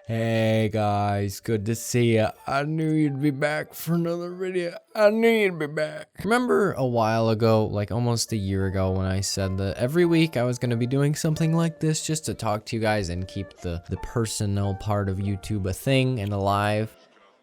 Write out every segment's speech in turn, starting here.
Hey guys, good to see ya. I knew you'd be back for another video. I knew you'd be back. Remember a while ago, like almost a year ago, when I said that every week I was going to be doing something like this just to talk to you guys and keep the personal part of YouTube a thing and alive?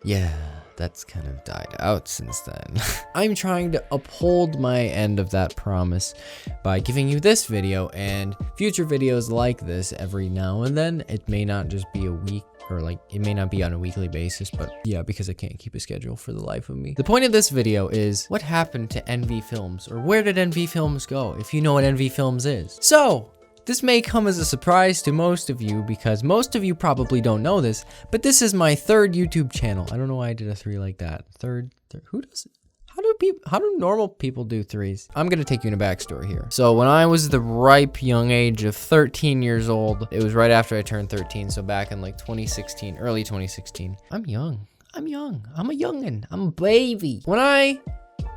Yeah, that's kind of died out since then. I'm trying to uphold my end of that promise by giving you this video and future videos like this every now and then. It may not just be a week, or like it may not be on a weekly basis, but yeah, because I can't keep a schedule for the life of me. The point of this video is what happened to NV Films, or where did NV Films go, if you know what NV Films is. So this may come as a surprise to most of you because most of you probably don't know this, but this is my third YouTube channel. I don't know why I did a 3 like that. Third, who does it? How do normal people do 3s? I'm gonna take you in a backstory here. So when I was the ripe young age of 13 years old, it was right after I turned 13, so back in like 2016, early 2016. I'm young. I'm a youngin', I'm a baby. When I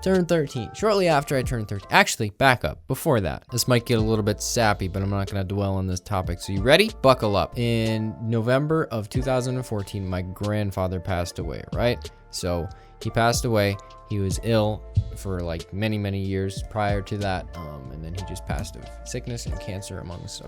turned 13, shortly after I turned 13, actually, back up, before that. This might get a little bit sappy, but I'm not gonna dwell on this topic, so you ready? Buckle up. In November of 2014, my grandfather passed away, right? So he passed away. He was ill for like many years prior to that, and then he just passed of sickness and cancer, amongst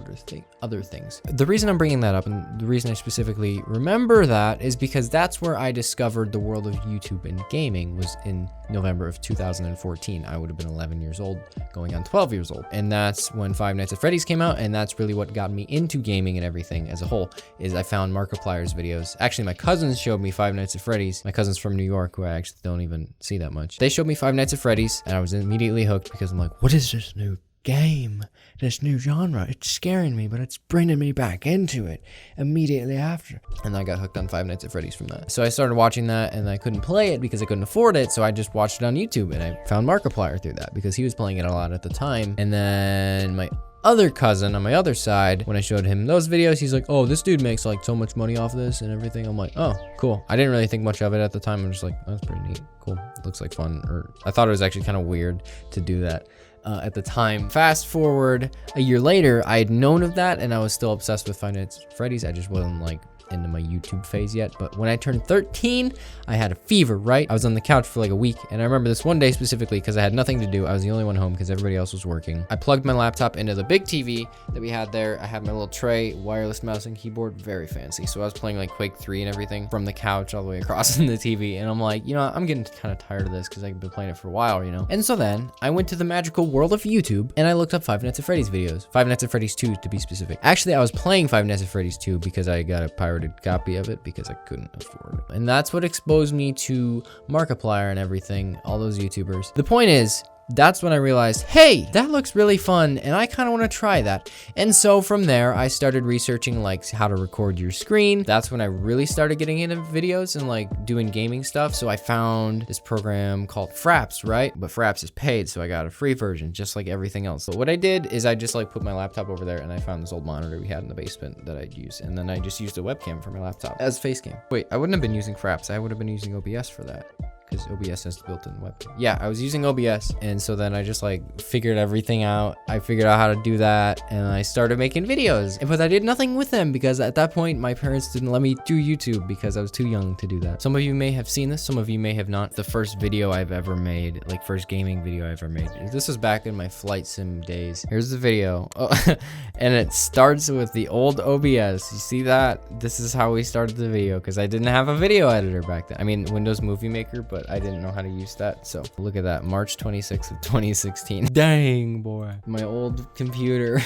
other things. The reason I'm bringing that up, and the reason I specifically remember that, is because that's where I discovered the world of YouTube and gaming, was in November of 2014. I would have been 11 years old, going on 12 years old, and that's when Five Nights at Freddy's came out, and that's really what got me into gaming and everything as a whole. Is I found Markiplier's videos. Actually, my cousins showed me Five Nights at Freddy's. My cousins from New York, who I actually don't even see that much. They showed me Five Nights at Freddy's, and I was immediately hooked because I'm like, what is this new game? This new genre? It's scaring me, but it's bringing me back into it immediately after. And I got hooked on Five Nights at Freddy's from that. So I started watching that, and I couldn't play it because I couldn't afford it, so I just watched it on YouTube, and I found Markiplier through that because he was playing it a lot at the time. And then my other cousin on my other side, when I showed him those videos, he's like, oh, this dude makes like so much money off this and everything. I'm like, oh, cool. I didn't really think much of it at the time. I'm just like, oh, that's pretty neat. Cool. It looks like fun. Or I thought it was actually kind of weird to do that at the time. Fast forward a year later, I had known of that, and I was still obsessed with Five Nights at Freddy's. I just wasn't like into my YouTube phase yet. But when I turned 13, I had a fever, right? I was on the couch for like a week, and I remember this one day specifically because I had nothing to do. I was the only one home because everybody else was working. I plugged my laptop into the big TV that we had there. I had my little tray, wireless mouse and keyboard, very fancy. So I was playing like Quake 3 and everything from the couch all the way across in the TV, and I'm like, you know, I'm getting kind of tired of this because I've been playing it for a while, you know? And so then I went to the magical world of YouTube, and I looked up Five Nights at Freddy's videos. Five Nights at Freddy's 2 to be specific. Actually, I was playing Five Nights at Freddy's 2 because I got a pirated copy of it because I couldn't afford it. And that's what exposed me to Markiplier and everything, all those YouTubers. The point is, that's when I realized, hey, that looks really fun, and I kind of want to try that. And so from there, I started researching like how to record your screen. That's when I really started getting into videos and like doing gaming stuff. So I found this program called Fraps, right? But Fraps is paid, so I got a free version, just like everything else. So what I did is I just like put my laptop over there, and I found this old monitor we had in the basement that I'd use. And then I just used a webcam for my laptop as face cam. Wait, I wouldn't have been using Fraps. I would have been using OBS for that, because OBS has built-in webcam. Yeah, I was using OBS, and so then I just like figured everything out. I figured out how to do that, and I started making videos. But I did nothing with them because at that point, my parents didn't let me do YouTube because I was too young to do that. Some of you may have seen this, some of you may have not. The first video I've ever made, like first gaming video I ever made. This was back in my flight sim days. Here's the video. Oh, and it starts with the old OBS. You see that? This is how we started the video because I didn't have a video editor back then. I mean, Windows Movie Maker, but I didn't know how to use that. So look at that, March 26th of 2016. Dang, boy. My old computer.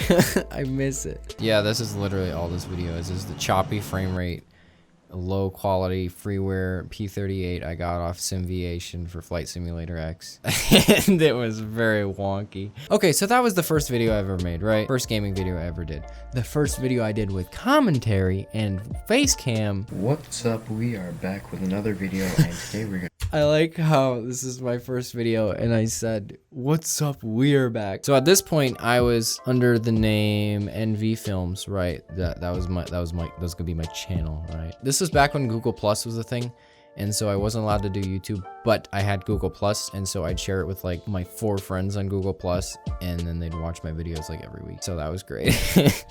I miss it. Yeah, this is literally all this video is. This is the choppy frame rate, low quality freeware P38 I got off Simviation for Flight Simulator X. And it was very wonky. Okay, so that was the first video I ever made, right? First gaming video I ever did. The first video I did with commentary and face cam. What's up? We are back with another video, and today we're gonna I like how this is my first video and I said, what's up, we're back. So at this point I was under the name NV Films, right? That was gonna be my channel, right? This was back when Google Plus was a thing, and so I wasn't allowed to do YouTube, but I had Google Plus, and so I'd share it with like my 4 friends on Google Plus, and then they'd watch my videos like every week. So that was great.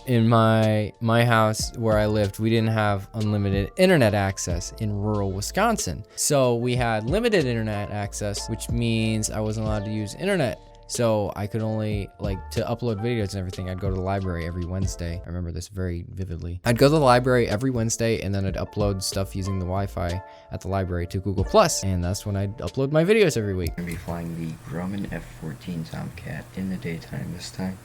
In my house where I lived, we didn't have unlimited internet access in rural Wisconsin. So we had limited internet access, which means I wasn't allowed to use internet. So I could only, like, to upload videos and everything, I'd go to the library every Wednesday. I remember this very vividly. I'd go to the library every Wednesday, and then I'd upload stuff using the Wi-Fi at the library to Google Plus, and that's when I'd upload my videos every week. I'm going to be flying the Grumman F-14 Tomcat in the daytime this time.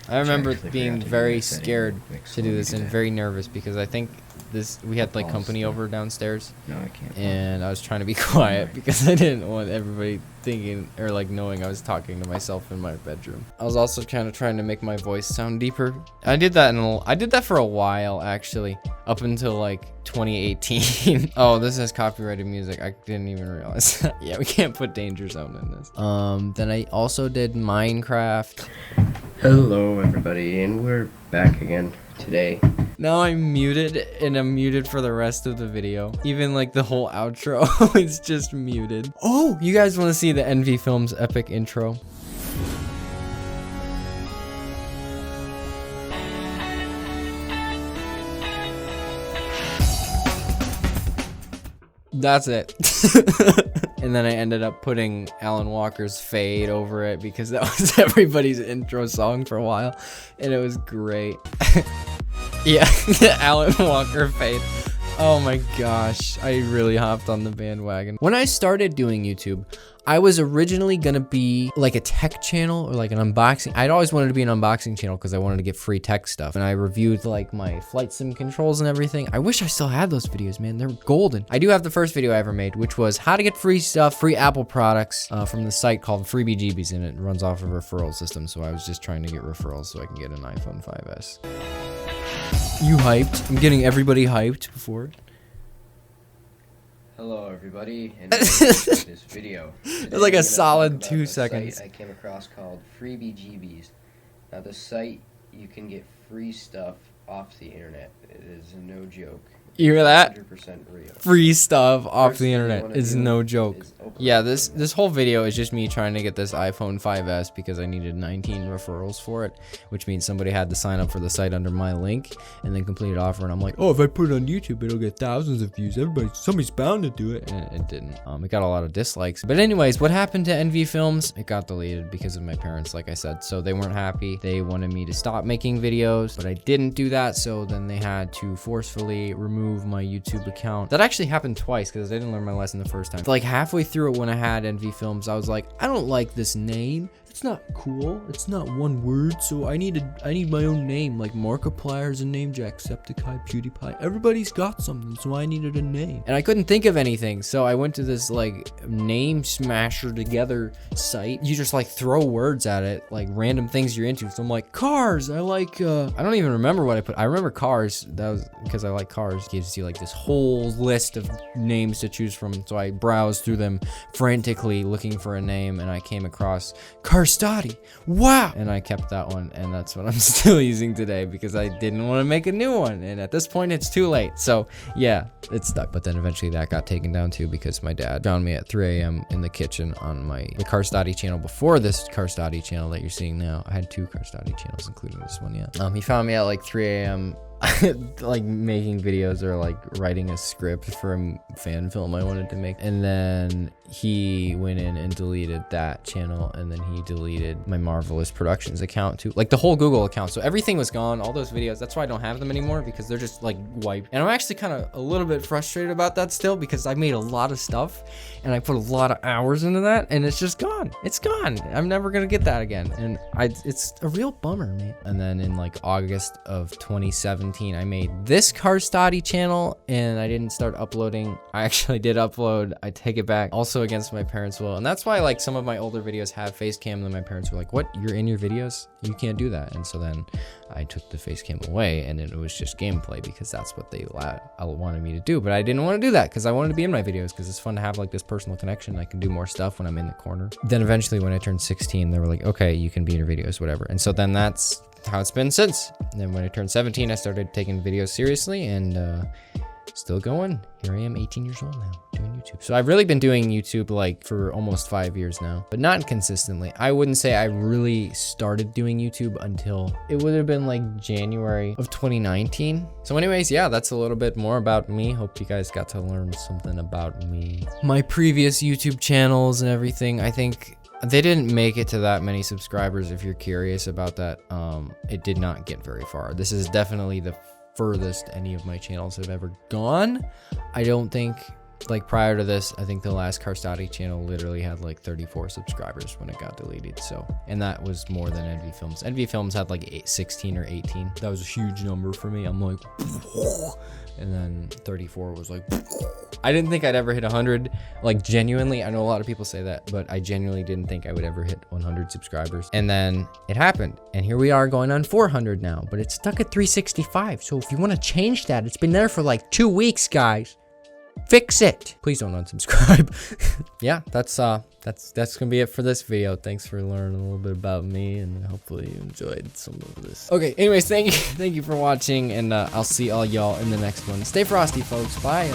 I remember being very scared to do this and very nervous because I think we had like company over downstairs. No, I can't. And I was trying to be quiet because I didn't want everybody thinking or like knowing I was talking to myself in my bedroom. I was also kind of trying to make my voice sound deeper. I did that for a while actually, up until like 2018. Oh, this has copyrighted music. I didn't even realize that. Yeah, we can't put danger zone in this. Then I also did Minecraft. Hello everybody, and we're back again today. Now I'm muted, and I'm muted for the rest of the video. Even like the whole outro, it's just muted. Oh, you guys want to see the NV Films epic intro? That's it. And then I ended up putting Alan Walker's Fade over it because that was everybody's intro song for a while, and it was great. Yeah, Alan Walker Fade. Oh my gosh, I really hopped on the bandwagon. When I started doing YouTube, I was originally gonna be like a tech channel or like an unboxing. I'd always wanted to be an unboxing channel because I wanted to get free tech stuff. And I reviewed like my flight sim controls and everything. I wish I still had those videos, man. They're golden. I do have the first video I ever made, which was how to get free stuff, free Apple products from the site called FreeBGBs, and it runs off a referral system. So I was just trying to get referrals so I can get an iPhone 5S. You hyped? I'm getting everybody hyped before. Hello everybody, and welcome to this video. It was like a solid 2 seconds. Site I came across called FreeBGBs. Now this site, you can get free stuff off the internet. It is no joke. You hear that? 100% real. Free stuff off First the thing you internet wanna is do no joke. is open Yeah, up this whole video is just me trying to get this iPhone 5S because I needed 19 referrals for it, which means somebody had to sign up for the site under my link and then complete an offer. And I'm like, oh, if I put it on YouTube, it'll get thousands of views. Somebody's bound to do it, and it didn't. It got a lot of dislikes. But anyways, what happened to NV Films? It got deleted because of my parents, like I said. So they weren't happy. They wanted me to stop making videos, but I didn't do that. So then they had to forcefully remove my YouTube account. That actually happened twice because I didn't learn my lesson the first time. Like halfway through it when I had NV Films, I was like, I don't like this name. It's not cool. It's not one word, so I need my own name, like Markiplier's a name, Jacksepticeye, PewDiePie. Everybody's got something, so I needed a name. And I couldn't think of anything, so I went to this like name smasher together site. You just like throw words at it, like random things you're into. So I'm like, cars. I like I don't even remember what I put. I remember cars. That was because I like cars. It gives you like this whole list of names to choose from. So I browsed through them frantically looking for a name, and I came across Carstati. Wow. And I kept that one, and that's what I'm still using today because I didn't want to make a new one, and at this point it's too late. So yeah, it's stuck. But then eventually that got taken down too because my dad found me at 3 a.m. in the kitchen on the Carstati channel before this Carstati channel that you're seeing now. I had 2 Carstati channels including this one. Yeah. He found me at like 3 a.m. like making videos or like writing a script for a fan film I wanted to make, and then he went in and deleted that channel, and then he deleted my Marvelous Productions account too, like the whole Google account. So everything was gone, all those videos. That's why I don't have them anymore, because they're just like wiped. And I'm actually kind of a little bit frustrated about that still, because I made a lot of stuff and I put a lot of hours into that, and it's just gone. It's gone. I'm never gonna get that again, and it's a real bummer, man. And then in like August of 2017, I made this Carstati channel, and I didn't start uploading. I actually did upload. I take it back, also against my parents' will. And that's why like some of my older videos have face cam, and my parents were like, what, you're in your videos? You can't do that. And so then I took the face cam away, and it was just gameplay because that's what they wanted me to do. But I didn't want to do that because I wanted to be in my videos, because it's fun to have like this personal connection. I can do more stuff when I'm in the corner. Then eventually when I turned 16, they were like, okay, you can be in your videos, whatever. And so then that's how it's been since. And then when I turned 17, I started taking videos seriously, and still going. Here I am, 18 years old now, doing YouTube. So I've really been doing YouTube like for almost 5 years now, but not consistently. I wouldn't say I really started doing YouTube until it would have been like January of 2019. So anyways, yeah, that's a little bit more about me. Hope you guys got to learn something about me. My previous YouTube channels and everything, I think they didn't make it to that many subscribers. If you're curious about that, it did not get very far. This is definitely the furthest any of my channels have ever gone. I don't think, like prior to this, I think the last Carstati channel literally had like 34 subscribers when it got deleted. So, and that was more than Envy Films. Envy Films had like 16 or 18. That was a huge number for me. I'm like, and then 34 was like, I didn't think I'd ever hit 100. Like genuinely, I know a lot of people say that, but I genuinely didn't think I would ever hit 100 subscribers. And then it happened. And here we are going on 400 now, but it's stuck at 365. So if you want to change that, it's been there for like 2 weeks, guys. Fix it. Please don't unsubscribe. Yeah, that's gonna be it for this video. Thanks for learning a little bit about me, and hopefully you enjoyed some of this. Okay, anyways, thank you for watching, and I'll see all y'all in the next one. Stay frosty, folks. Bye.